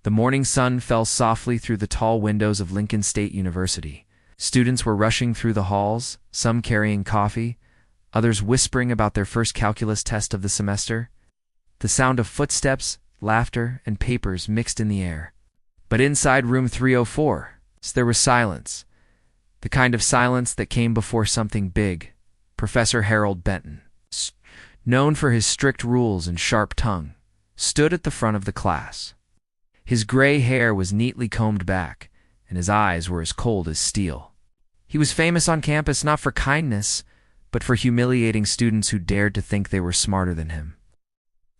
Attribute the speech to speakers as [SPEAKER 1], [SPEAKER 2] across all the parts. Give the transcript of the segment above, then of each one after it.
[SPEAKER 1] The morning sun fell softly through the tall windows of Lincoln State University. Students were rushing through the halls, some carrying coffee, others whispering about their first calculus test of the semester. The sound of footsteps, laughter, and papers mixed in the air. But inside room 304, there was silence. The kind of silence that came before something big. Professor Harold Benton, known for his strict rules and sharp tongue, stood at the front of the class. His gray hair was neatly combed back, and his eyes were as cold as steel. He was famous on campus not for kindness, but for humiliating students who dared to think they were smarter than him.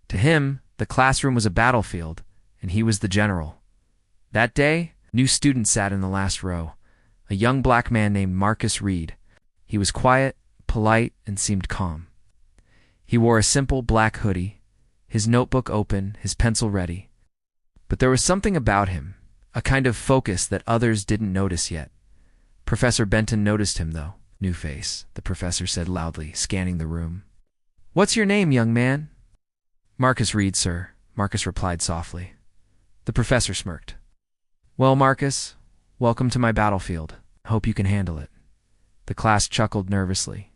[SPEAKER 1] To him, the classroom was a battlefield, and he was the general. That day, a new student sat in the last row, a young black man named Marcus Reed. He was quiet, polite, and seemed calm. He wore a simple black hoodie, his notebook open, his pencil ready. But there was something about him, a kind of focus that others didn't notice yet. Professor Benton noticed him, though. "New face," the professor said loudly, scanning the room. "What's your name, young man?" "Marcus Reed, sir," Marcus replied softly. The professor smirked. "Well, Marcus, welcome to my battlefield. Hope you can handle it." The class chuckled nervously.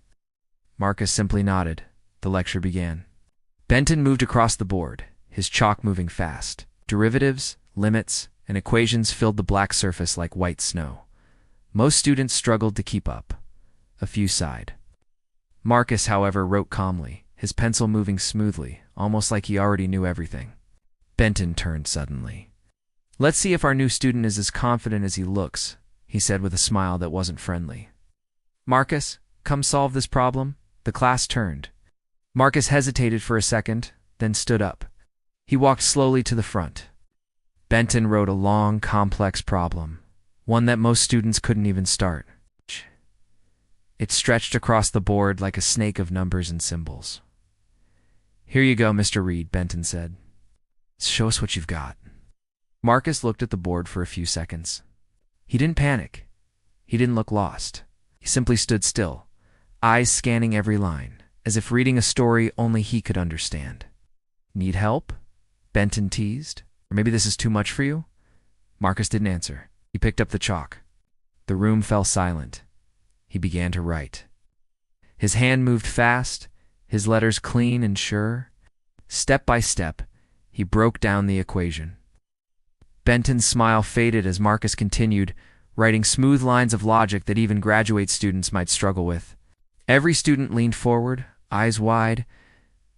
[SPEAKER 1] Marcus simply nodded. The lecture began. Benton moved across the board, his chalk moving fast. Derivatives, limits, and equations filled the black surface like white snow. Most students struggled to keep up. A few sighed. Marcus, however, wrote calmly, his pencil moving smoothly, almost like he already knew everything. Benton turned suddenly. "Let's see if our new student is as confident as he looks," he said with a smile that wasn't friendly. "Marcus, come solve this problem." The class turned. Marcus hesitated for a second, then stood up. He walked slowly to the front. Benton wrote a long, complex problem, one that most students couldn't even start. It stretched across the board like a snake of numbers and symbols. "Here you go, Mr. Reed," Benton said. "Show us what you've got." Marcus looked at the board for a few seconds. He didn't panic. He didn't look lost. He simply stood still, eyes scanning every line, as if reading a story only he could understand. "Need help?" Benton teased. "Or maybe this is too much for you?" Marcus didn't answer. He picked up the chalk. The room fell silent. He began to write. His hand moved fast, his letters clean and sure. Step by step, he broke down the equation. Benton's smile faded as Marcus continued, writing smooth lines of logic that even graduate students might struggle with. Every student leaned forward, eyes wide.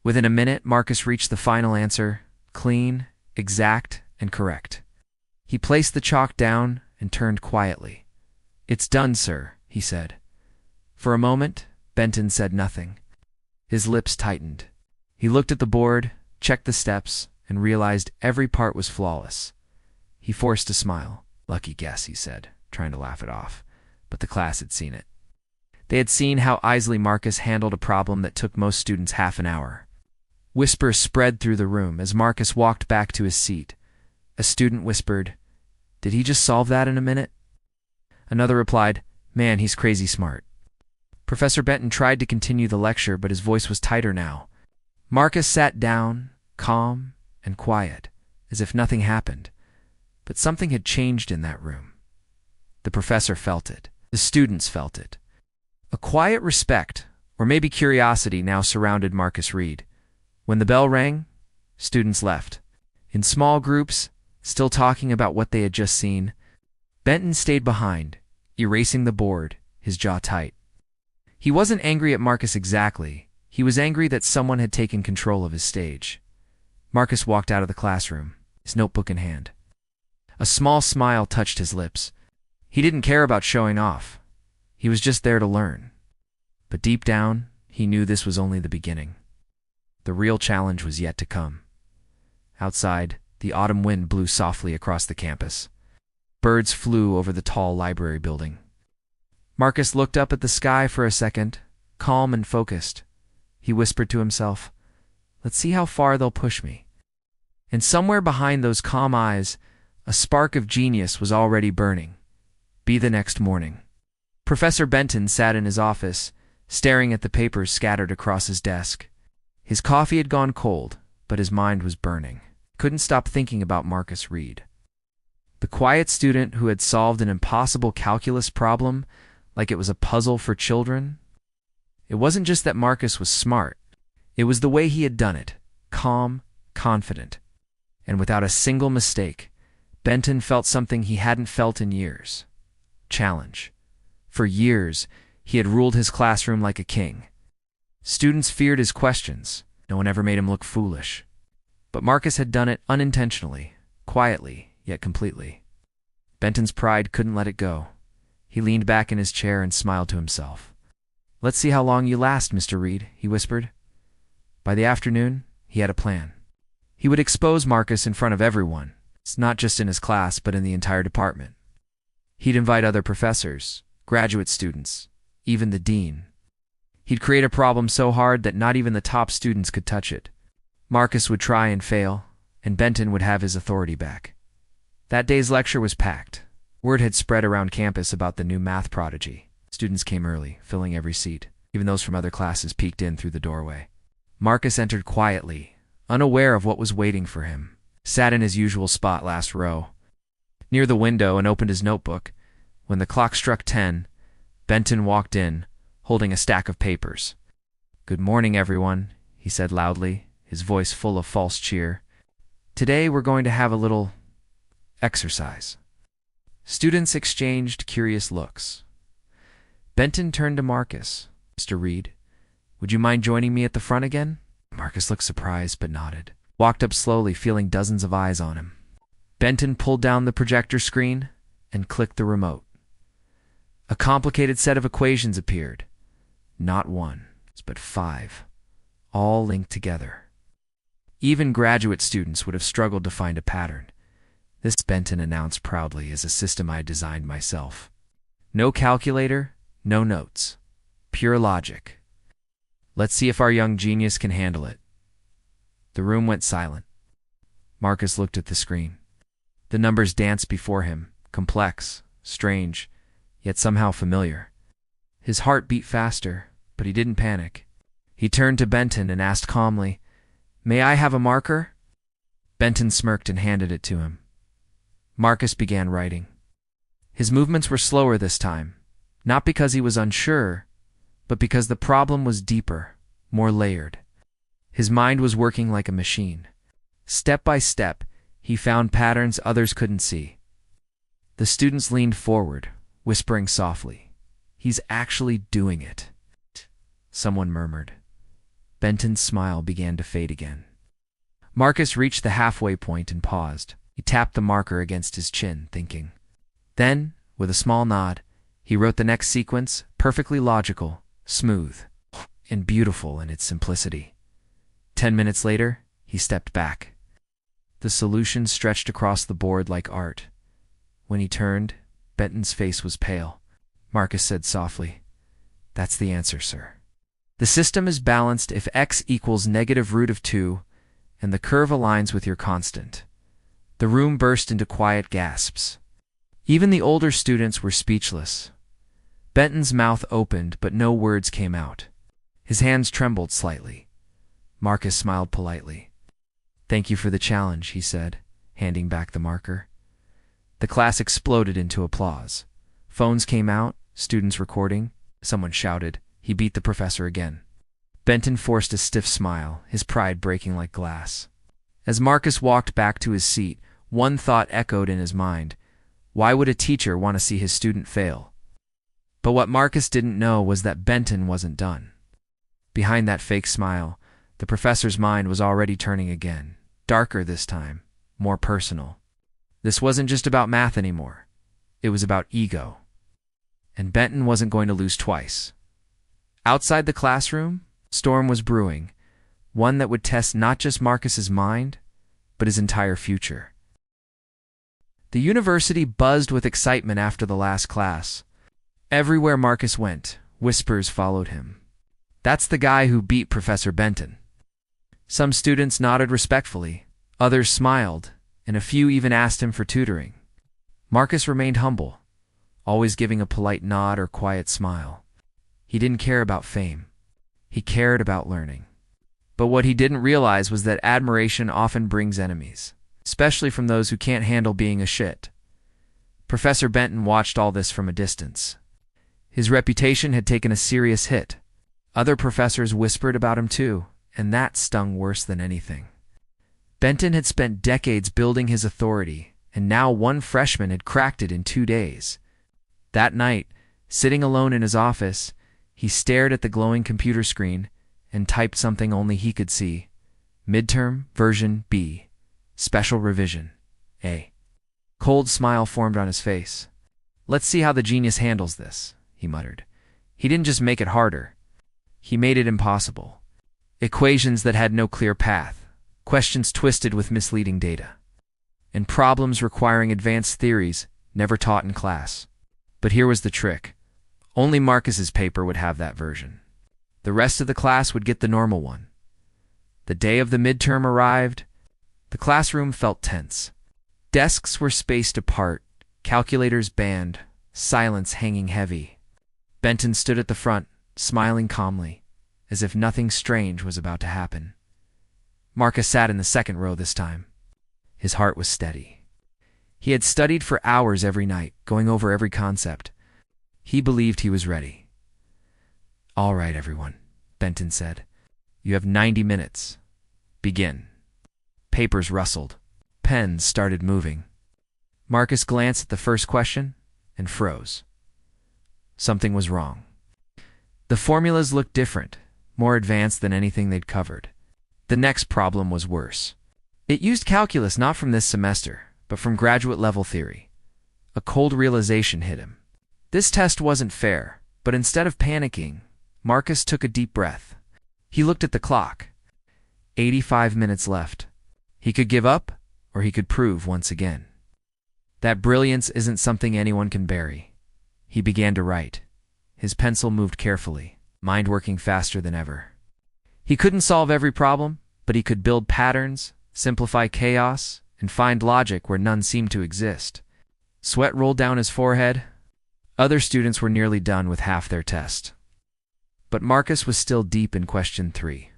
[SPEAKER 1] Within a minute, Marcus reached the final answer, clean, exact, and correct. He placed the chalk down and turned quietly. "It's done, sir," he said. For a moment, Benton said nothing. His lips tightened. He looked at the board, checked the steps, and realized every part was flawless. He forced a smile. "Lucky guess," he said, trying to laugh it off. But the class had seen it. They had seen how easily Marcus handled a problem that took most students half an hour. Whispers spread through the room as Marcus walked back to his seat. A student whispered, "Did he just solve that in a minute?" Another replied, "Man, he's crazy smart." Professor Benton tried to continue the lecture, but his voice was tighter now. Marcus sat down, calm and quiet, as if nothing happened. But something had changed in that room. The professor felt it. The students felt it. A quiet respect, or maybe curiosity, now surrounded Marcus Reed. When the bell rang, students left. In small groups, still talking about what they had just seen. Benton stayed behind, erasing the board, his jaw tight. He wasn't angry at Marcus exactly. He was angry that someone had taken control of his stage. Marcus walked out of the classroom, his notebook in hand. A small smile touched his lips. He didn't care about showing off. He was just there to learn. But deep down, he knew this was only the beginning. The real challenge was yet to come. Outside, the autumn wind blew softly across the campus. Birds flew over the tall library building. Marcus looked up at the sky for a second, calm and focused. He whispered to himself, "Let's see how far they'll push me." And somewhere behind those calm eyes, a spark of genius was already burning. Be the next morning. Professor Benton sat in his office, staring at the papers scattered across his desk. His coffee had gone cold, but his mind was burning. Couldn't stop thinking about Marcus Reed. The quiet student who had solved an impossible calculus problem like it was a puzzle for children. It wasn't just that Marcus was smart. It was the way he had done it, calm, confident, and without a single mistake. Benton felt something he hadn't felt in years. Challenge. For years, he had ruled his classroom like a king. Students feared his questions. No one ever made him look foolish. But Marcus had done it unintentionally, quietly, yet completely. Benton's pride couldn't let it go. He leaned back in his chair and smiled to himself. "Let's see how long you last, Mr. Reed," he whispered. By the afternoon, he had a plan. He would expose Marcus in front of everyone. It's not just in his class, but in the entire department. He'd invite other professors, graduate students, even the dean. He'd create a problem so hard that not even the top students could touch it. Marcus would try and fail, and Benton would have his authority back. That day's lecture was packed. Word had spread around campus about the new math prodigy. Students came early, filling every seat. Even those from other classes peeked in through the doorway. Marcus entered quietly, unaware of what was waiting for him. Sat in his usual spot, last row, near the window, and opened his notebook. When the clock struck 10, Benton walked in, holding a stack of papers. "Good morning, everyone," he said loudly, his voice full of false cheer. "Today we're going to have a little exercise." Students exchanged curious looks. Benton turned to Marcus. "Mr. Reed, would you mind joining me at the front again?" Marcus looked surprised but nodded. Walked up slowly, feeling dozens of eyes on him. Benton pulled down the projector screen and clicked the remote. A complicated set of equations appeared. Not one, but 5, all linked together. Even graduate students would have struggled to find a pattern. "This," Benton announced proudly, "is a system I designed myself. No calculator, no notes. Pure logic. Let's see if our young genius can handle it." The room went silent. Marcus looked at the screen. The numbers danced before him, complex, strange, yet somehow familiar. His heart beat faster, but he didn't panic. He turned to Benton and asked calmly, "May I have a marker?" Benton smirked and handed it to him. Marcus began writing. His movements were slower this time, not because he was unsure, but because the problem was deeper, more layered. His mind was working like a machine. Step by step, he found patterns others couldn't see. The students leaned forward, whispering softly, "He's actually doing it," someone murmured. Benton's smile began to fade again. Marcus reached the halfway point and paused. He tapped the marker against his chin, thinking. Then, with a small nod, he wrote the next sequence, perfectly logical, smooth, and beautiful in its simplicity. 10 minutes later, he stepped back. The solution stretched across the board like art. When he turned, Benton's face was pale. Marcus said softly, "That's the answer, sir. The system is balanced if x equals -√2 and the curve aligns with your constant." The room burst into quiet gasps. Even the older students were speechless. Benton's mouth opened, but no words came out. His hands trembled slightly. Marcus smiled politely. "Thank you for the challenge," he said, handing back the marker. The class exploded into applause. Phones came out, students recording. Someone shouted, "He beat the professor again." Benton forced a stiff smile, his pride breaking like glass. As Marcus walked back to his seat, one thought echoed in his mind. Why would a teacher want to see his student fail? But what Marcus didn't know was that Benton wasn't done. Behind that fake smile, the professor's mind was already turning again, darker this time, more personal. This wasn't just about math anymore. It was about ego. And Benton wasn't going to lose twice. Outside the classroom, storm was brewing, one that would test not just Marcus's mind, but his entire future. The university buzzed with excitement after the last class. Everywhere Marcus went, whispers followed him. "That's the guy who beat Professor Benton." Some students nodded respectfully, others smiled, and a few even asked him for tutoring. Marcus remained humble, always giving a polite nod or quiet smile. He didn't care about fame. He cared about learning. But what he didn't realize was that admiration often brings enemies, especially from those who can't handle being a shit. Professor Benton watched all this from a distance. His reputation had taken a serious hit. Other professors whispered about him too, and that stung worse than anything. Benton had spent decades building his authority, and now one freshman had cracked it in 2 days. That night, sitting alone in his office, he stared at the glowing computer screen and typed something only he could see. Midterm, version B. Special revision, A. Cold smile formed on his face. "Let's see how the genius handles this," he muttered. He didn't just make it harder. He made it impossible. Equations that had no clear path, questions twisted with misleading data, and problems requiring advanced theories never taught in class. But here was the trick. Only Marcus's paper would have that version. The rest of the class would get the normal one. The day of the midterm arrived. The classroom felt tense. Desks were spaced apart, calculators banned, silence hanging heavy. Benton stood at the front, smiling calmly, as if nothing strange was about to happen. Marcus sat in the second row this time. His heart was steady. He had studied for hours every night, going over every concept. He believed he was ready. "All right, everyone," Benton said. "You have 90 minutes. Begin." Papers rustled. Pens started moving. Marcus glanced at the first question and froze. Something was wrong. The formulas looked different, more advanced than anything they'd covered. The next problem was worse. It used calculus not from this semester, but from graduate-level theory. A cold realization hit him. This test wasn't fair, but instead of panicking, Marcus took a deep breath. He looked at the clock. 85 minutes left. He could give up, or he could prove once again that brilliance isn't something anyone can bury. He began to write. His pencil moved carefully, mind working faster than ever. He couldn't solve every problem, but he could build patterns, simplify chaos, and find logic where none seemed to exist. Sweat rolled down his forehead. Other students were nearly done with half their test. But Marcus was still deep in question 3.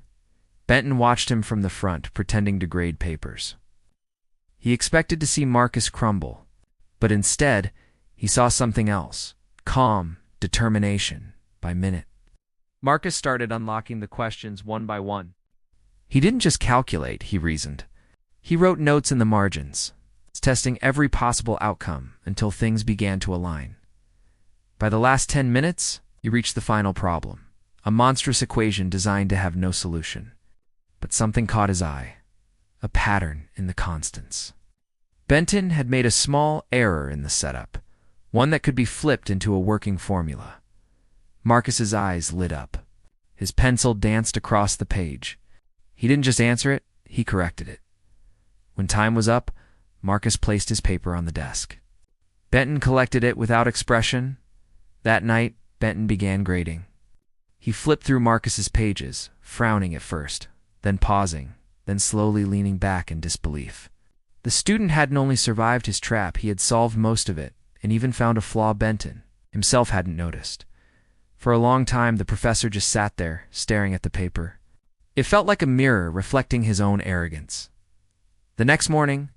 [SPEAKER 1] Benton watched him from the front, pretending to grade papers. He expected to see Marcus crumble, but instead, he saw something else. Calm, determination, by minute. Marcus started unlocking the questions one by one. He didn't just calculate, he reasoned. He wrote notes in the margins, testing every possible outcome until things began to align. By the last 10 minutes, he reached the final problem, a monstrous equation designed to have no solution. But something caught his eye, a pattern in the constants. Benton had made a small error in the setup, one that could be flipped into a working formula. Marcus's eyes lit up. His pencil danced across the page. He didn't just answer it, he corrected it. When time was up, Marcus placed his paper on the desk. Benton collected it without expression. That night, Benton began grading. He flipped through Marcus's pages, frowning at first, then pausing, then slowly leaning back in disbelief. The student hadn't only survived his trap, he had solved most of it, and even found a flaw Benton himself hadn't noticed. For a long time, the professor just sat there, staring at the paper. It felt like a mirror reflecting his own arrogance. The next morning,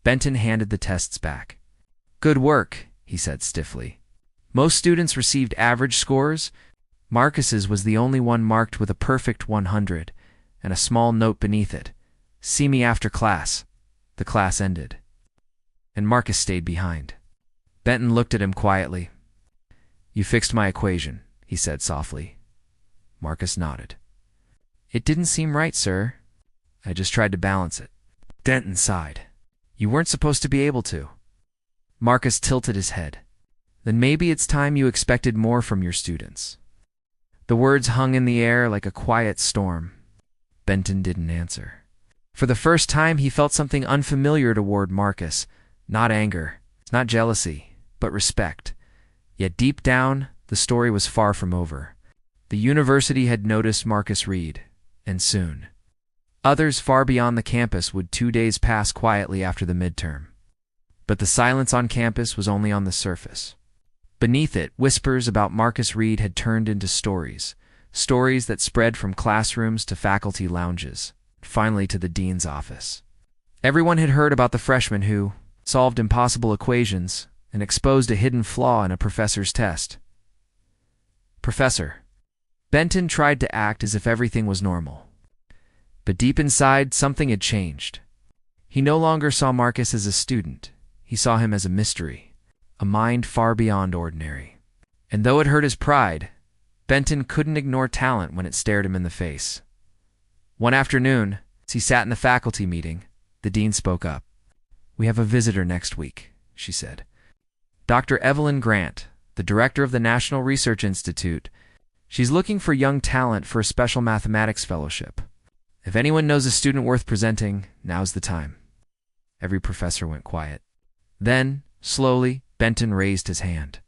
[SPEAKER 1] Benton handed the tests back. "Good work," he said stiffly. Most students received average scores. Marcus's was the only one marked with a perfect 100, and a small note beneath it. "See me after class." The class ended, and Marcus stayed behind. Benton looked at him quietly. "You fixed my equation," he said softly. Marcus nodded. "It didn't seem right, sir. I just tried to balance it." Benton sighed. "You weren't supposed to be able to." Marcus tilted his head. "Then maybe it's time you expected more from your students." The words hung in the air like a quiet storm. Benton didn't answer. For the first time, he felt something unfamiliar toward Marcus. Not anger, not jealousy, but respect. Yet deep down, the story was far from over. The university had noticed Marcus read, and soon. Others far beyond the campus would 2 days pass quietly after the midterm. But the silence on campus was only on the surface. Beneath it, whispers about Marcus Reed had turned into stories that spread from classrooms to faculty lounges, finally to the dean's office. Everyone had heard about the freshman who solved impossible equations, and exposed a hidden flaw in a professor's test. Professor. Benton tried to act as if everything was normal. But deep inside, something had changed. He no longer saw Marcus as a student. He saw him as a mystery, a mind far beyond ordinary. And though it hurt his pride, Benton couldn't ignore talent when it stared him in the face. One afternoon, as he sat in the faculty meeting, the dean spoke up. "We have a visitor next week," she said. "Dr. Evelyn Grant, the director of the National Research Institute. She's looking for young talent for a special mathematics fellowship. If anyone knows a student worth presenting, now's the time." Every professor went quiet. Then, slowly, Benton raised his hand.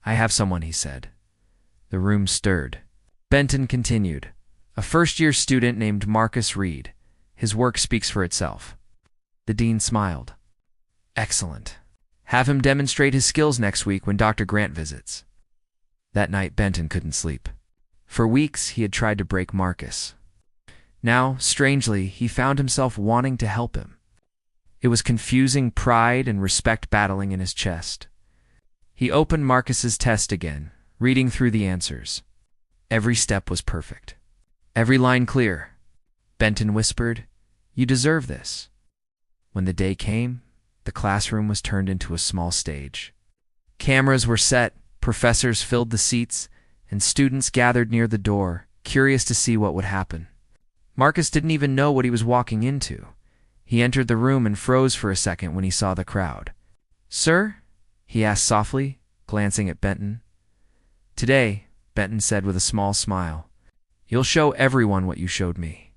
[SPEAKER 1] "I have someone," he said. The room stirred. Benton continued. "A first-year student named Marcus Reed. His work speaks for itself." The dean smiled. "Excellent. Have him demonstrate his skills next week when Dr. Grant visits." That night, Benton couldn't sleep. For weeks, he had tried to break Marcus. Now, strangely, he found himself wanting to help him. It was confusing pride and respect battling in his chest. He opened Marcus's test again, reading through the answers. Every step was perfect. Every line clear. Benton whispered, "You deserve this." When the day came, the classroom was turned into a small stage. Cameras were set, professors filled the seats, and students gathered near the door, curious to see what would happen. Marcus didn't even know what he was walking into. He entered the room and froze for a second when he saw the crowd. "Sir?" he asked softly, glancing at Benton. "Today," Benton said with a small smile, "you'll show everyone what you showed me."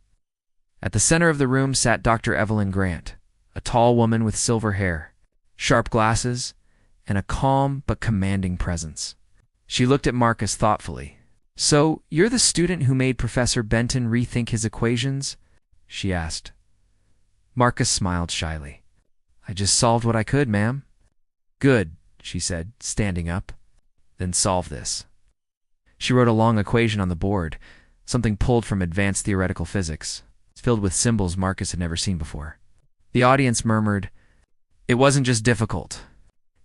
[SPEAKER 1] At the center of the room sat Dr. Evelyn Grant, a tall woman with silver hair, sharp glasses, and a calm but commanding presence. She looked at Marcus thoughtfully. "So, you're the student who made Professor Benton rethink his equations?" she asked. Marcus smiled shyly. "I just solved what I could, ma'am." "Good," she said, standing up. "Then solve this." She wrote a long equation on the board, something pulled from advanced theoretical physics, filled with symbols Marcus had never seen before. The audience murmured, "It wasn't just difficult.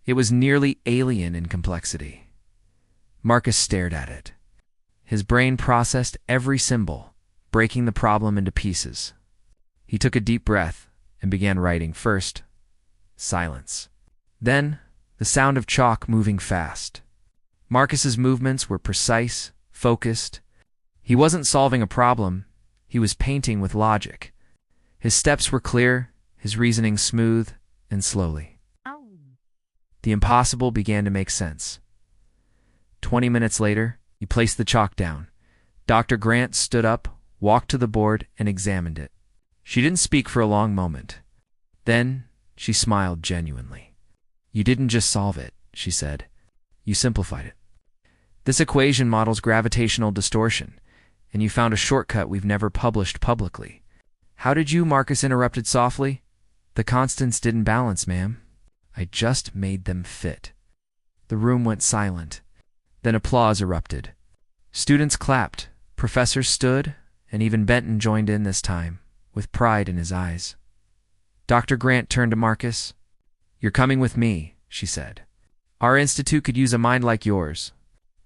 [SPEAKER 1] It was nearly alien in complexity." Marcus stared at it. His brain processed every symbol, breaking the problem into pieces. He took a deep breath and began writing. First, silence. Then, the sound of chalk moving fast. Marcus's movements were precise, focused. He wasn't solving a problem. He was painting with logic. His steps were clear, his reasoning smooth and slowly. The impossible began to make sense. 20 minutes later, he placed the chalk down. Dr. Grant stood up, walked to the board, and examined it. She didn't speak for a long moment. Then, she smiled genuinely. "You didn't just solve it," she said. "You simplified it. This equation models gravitational distortion, and you found a shortcut we've never published publicly." "How did you?" Marcus interrupted softly. "The constants didn't balance, ma'am. I just made them fit." The room went silent. Then applause erupted. Students clapped, professors stood, and even Benton joined in this time, with pride in his eyes. Dr. Grant turned to Marcus. "You're coming with me," she said. "Our institute could use a mind like yours.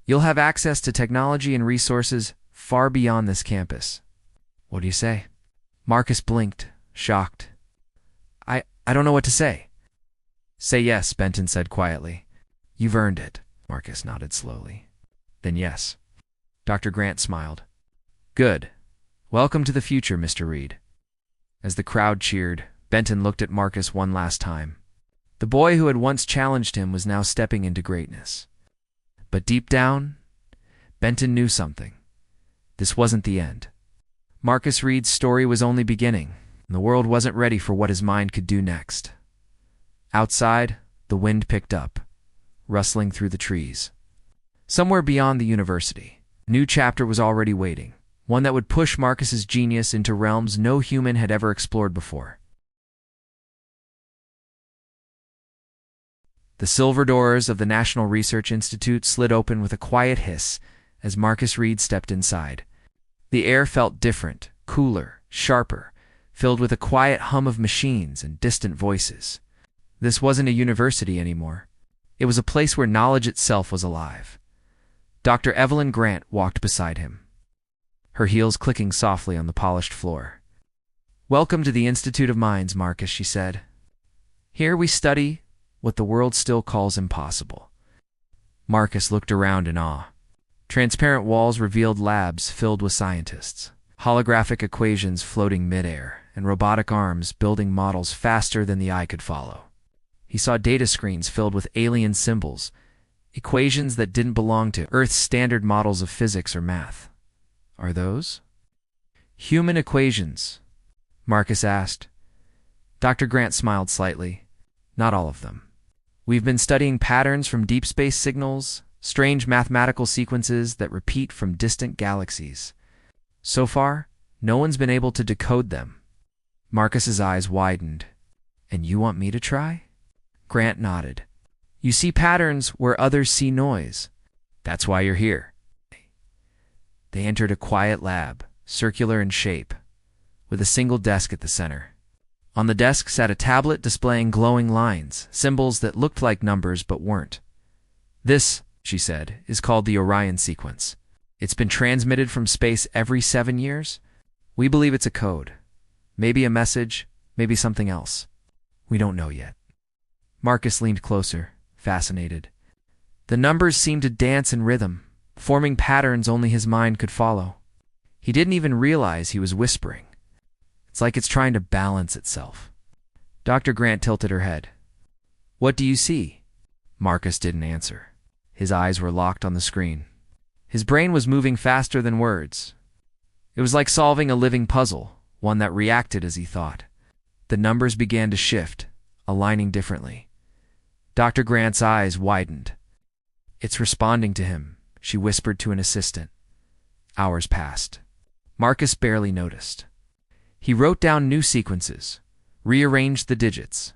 [SPEAKER 1] You'll have access to technology and resources far beyond this campus." "What do you say?" Marcus blinked, shocked. I don't know what to say." "Say yes," Benton said quietly. "You've earned it." Marcus nodded slowly. "Then yes." Dr. Grant smiled. "Good. Welcome to the future, Mr. Reed." As the crowd cheered, Benton looked at Marcus one last time. The boy who had once challenged him was now stepping into greatness. But deep down, Benton knew something. This wasn't the end. Marcus Reed's story was only beginning, and the world wasn't ready for what his mind could do next. Outside, the wind picked up, rustling through the trees. Somewhere beyond the university, a new chapter was already waiting, one that would push Marcus's genius into realms no human had ever explored before. The silver doors of the National Research Institute slid open with a quiet hiss as Marcus Reed stepped inside. The air felt different, cooler, sharper, filled with a quiet hum of machines and distant voices. This wasn't a university anymore. It was a place where knowledge itself was alive. Dr. Evelyn Grant walked beside him, her heels clicking softly on the polished floor. "Welcome to the Institute of Minds, Marcus," she said. "Here we study what the world still calls impossible." Marcus looked around in awe. Transparent walls revealed labs filled with scientists, holographic equations floating midair, and robotic arms building models faster than the eye could follow. He saw data screens filled with alien symbols, equations that didn't belong to Earth's standard models of physics or math. "Are those human equations?" Marcus asked. Dr. Grant smiled slightly. "Not all of them. We've been studying patterns from deep space signals, strange mathematical sequences that repeat from distant galaxies. So far, no one's been able to decode them." Marcus's eyes widened. "And you want me to try?" Grant nodded. "You see patterns where others see noise. That's why you're here." They entered a quiet lab, circular in shape, with a single desk at the center. On the desk sat a tablet displaying glowing lines, symbols that looked like numbers but weren't. "This," she said, "is called the Orion sequence. It's been transmitted from space every 7 years. We believe it's a code. Maybe a message, maybe something else. We don't know yet." Marcus leaned closer, fascinated. The numbers seemed to dance in rhythm, forming patterns only his mind could follow. He didn't even realize he was whispering. It's like it's trying to balance itself. Dr. Grant tilted her head. "What do you see?" Marcus didn't answer. His eyes were locked on the screen. His brain was moving faster than words. It was like solving a living puzzle, one that reacted as he thought. The numbers began to shift, aligning differently. Dr. Grant's eyes widened. "It's responding to him," she whispered to an assistant. Hours passed. Marcus barely noticed. He wrote down new sequences, rearranged the digits,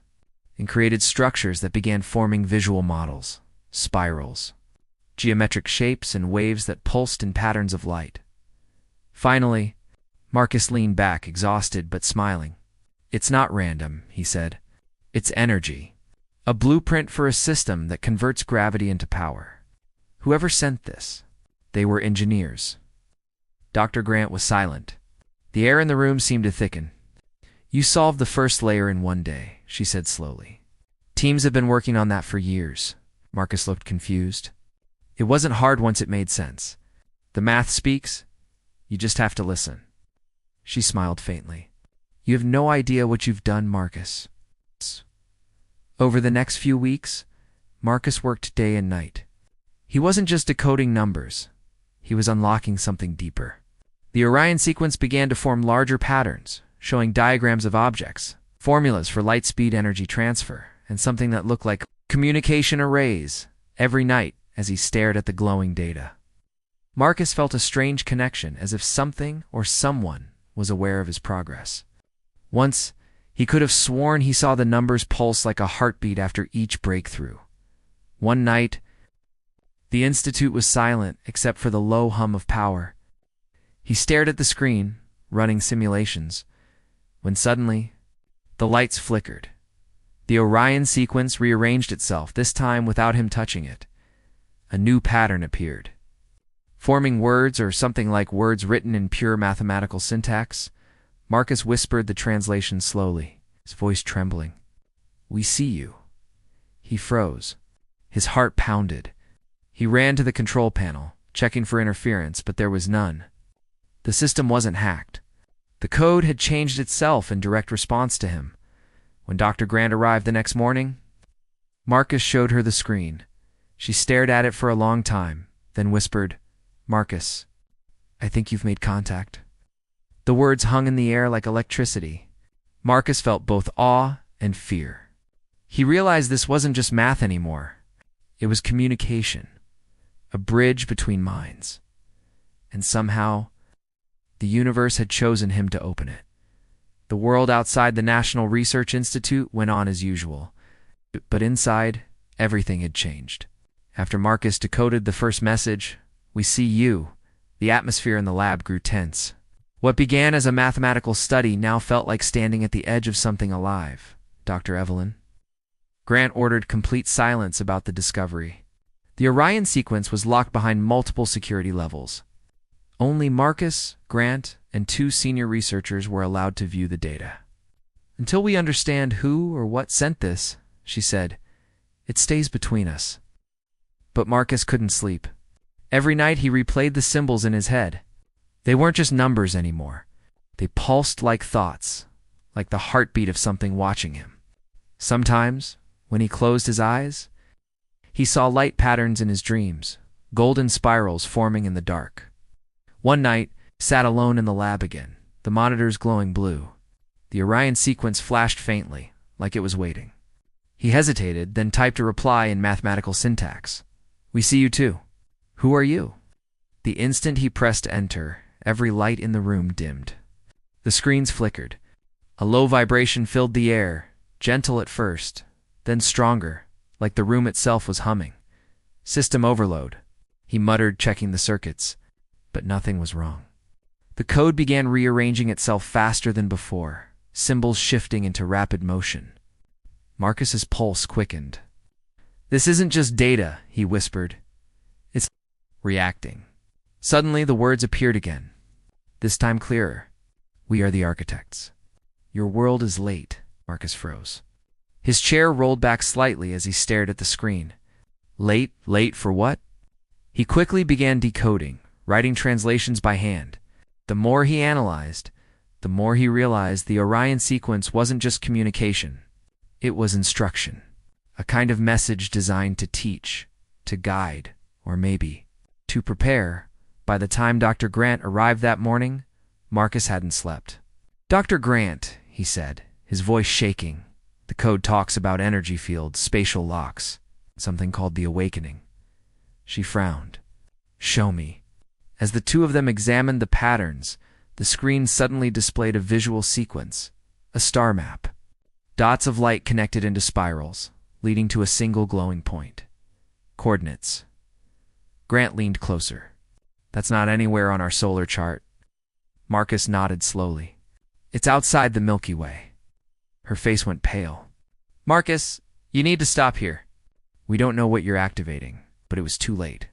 [SPEAKER 1] and created structures that began forming visual models, spirals, geometric shapes, and waves that pulsed in patterns of light. Finally, Marcus leaned back, exhausted but smiling. "It's not random," he said. "It's energy. A blueprint for a system that converts gravity into power. Whoever sent this, they were engineers." Dr. Grant was silent. The air in the room seemed to thicken. "You solved the first layer in one day," she said slowly. "Teams have been working on that for years." Marcus looked confused. "It wasn't hard once it made sense. The math speaks. You just have to listen." She smiled faintly. "You have no idea what you've done, Marcus." Over the next few weeks, Marcus worked day and night. He wasn't just decoding numbers. He was unlocking something deeper. The Orion sequence began to form larger patterns, showing diagrams of objects, formulas for light-speed energy transfer, and something that looked like communication arrays every night as he stared at the glowing data. Marcus felt a strange connection, as if something or someone was aware of his progress. Once, he could have sworn he saw the numbers pulse like a heartbeat after each breakthrough. One night, the institute was silent except for the low hum of power. He stared at the screen, running simulations, when suddenly, the lights flickered. The Orion sequence rearranged itself, this time without him touching it. A new pattern appeared. Forming words, or something like words written in pure mathematical syntax, Marcus whispered the translation slowly, his voice trembling. "We see you." He froze. His heart pounded. He ran to the control panel, checking for interference, but there was none. The system wasn't hacked. The code had changed itself in direct response to him. When Dr. Grant arrived the next morning, Marcus showed her the screen. She stared at it for a long time, then whispered, "Marcus, I think you've made contact." The words hung in the air like electricity. Marcus felt both awe and fear. He realized this wasn't just math anymore. It was communication, a bridge between minds. And somehow, the universe had chosen him to open it. The world outside the National Research Institute went on as usual, but inside, everything had changed. After Marcus decoded the first message, "We see you," the atmosphere in the lab grew tense. What began as a mathematical study now felt like standing at the edge of something alive. "Dr. Evelyn?" Grant ordered complete silence about the discovery. The Orion sequence was locked behind multiple security levels. Only Marcus, Grant, and 2 senior researchers were allowed to view the data. "Until we understand who or what sent this," she said, "it stays between us." But Marcus couldn't sleep. Every night he replayed the symbols in his head. They weren't just numbers anymore. They pulsed like thoughts, like the heartbeat of something watching him. Sometimes, when he closed his eyes, he saw light patterns in his dreams, golden spirals forming in the dark. One night, he sat alone in the lab again, the monitors glowing blue. The Orion sequence flashed faintly, like it was waiting. He hesitated, then typed a reply in mathematical syntax. "We see you too. Who are you?" The instant he pressed enter, every light in the room dimmed. The screens flickered. A low vibration filled the air, gentle at first, then stronger, like the room itself was humming. "System overload," he muttered, checking the circuits, but nothing was wrong. The code began rearranging itself faster than before, symbols shifting into rapid motion. Marcus's pulse quickened. "This isn't just data," he whispered. "It's reacting." Suddenly the words appeared again, this time clearer. "We are the architects." "Your world is late." Marcus froze. His chair rolled back slightly as he stared at the screen. Late? Late for what? He quickly began decoding, writing translations by hand. The more he analyzed, the more he realized the Orion sequence wasn't just communication. It was instruction, a kind of message designed to teach, to guide, or maybe to prepare. By the time Dr. Grant arrived that morning, Marcus hadn't slept. "Dr. Grant," he said, his voice shaking. "The code talks about energy fields, spatial locks, something called the awakening." She frowned. "Show me." As the two of them examined the patterns, the screen suddenly displayed a visual sequence, a star map. Dots of light connected into spirals, leading to a single glowing point. Coordinates. Grant leaned closer. "That's not anywhere on our solar chart." Marcus nodded slowly. "It's outside the Milky Way." Her face went pale. "Marcus, you need to stop here." "We don't know what you're activating," but it was too late.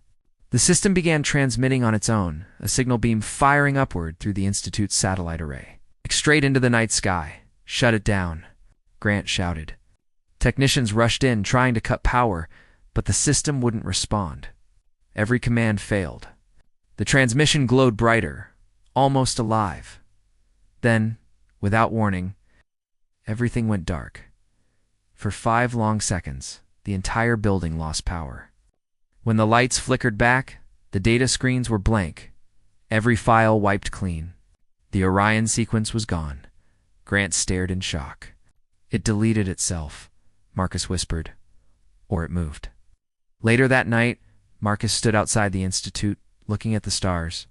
[SPEAKER 1] The system began transmitting on its own, a signal beam firing upward through the Institute's satellite array. Straight into the night sky. "Shut it down," Grant shouted. Technicians rushed in, trying to cut power, but the system wouldn't respond. Every command failed. The transmission glowed brighter, almost alive. Then, without warning, everything went dark. For 5 long seconds, the entire building lost power. When the lights flickered back, the data screens were blank, every file wiped clean. The Orion sequence was gone. Grant stared in shock. "It deleted itself," Marcus whispered. "Or it moved." Later that night, Marcus stood outside the Institute, looking at the stars.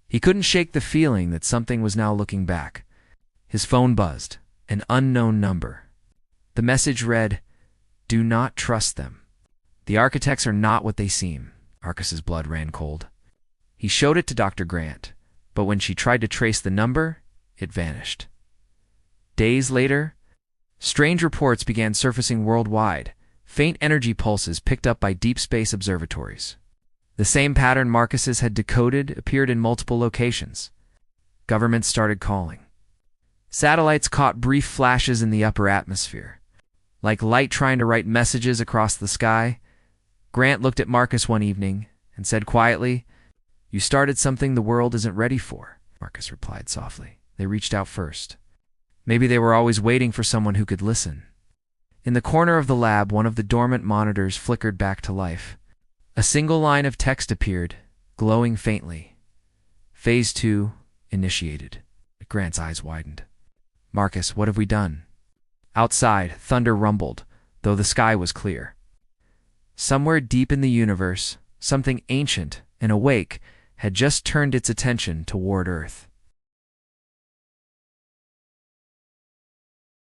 [SPEAKER 1] He couldn't shake the feeling that something was now looking back. His phone buzzed, an unknown number. The message read, "Do not trust them. The architects are not what they seem." Marcus's blood ran cold. He showed it to Dr. Grant, but when she tried to trace the number, it vanished. Days later, strange reports began surfacing worldwide, faint energy pulses picked up by deep space observatories. The same pattern Marcus's had decoded appeared in multiple locations. Governments started calling. Satellites caught brief flashes in the upper atmosphere. Like light trying to write messages across the sky, Grant looked at Marcus one evening and said quietly, "You started something the world isn't ready for." Marcus replied softly. "They reached out first. Maybe they were always waiting for someone who could listen." In the corner of the lab, one of the dormant monitors flickered back to life. A single line of text appeared, glowing faintly. "Phase 2 initiated." Grant's eyes widened. "Marcus, what have we done?" Outside, thunder rumbled, though the sky was clear. Somewhere deep in the universe, something ancient and awake had just turned its attention toward Earth.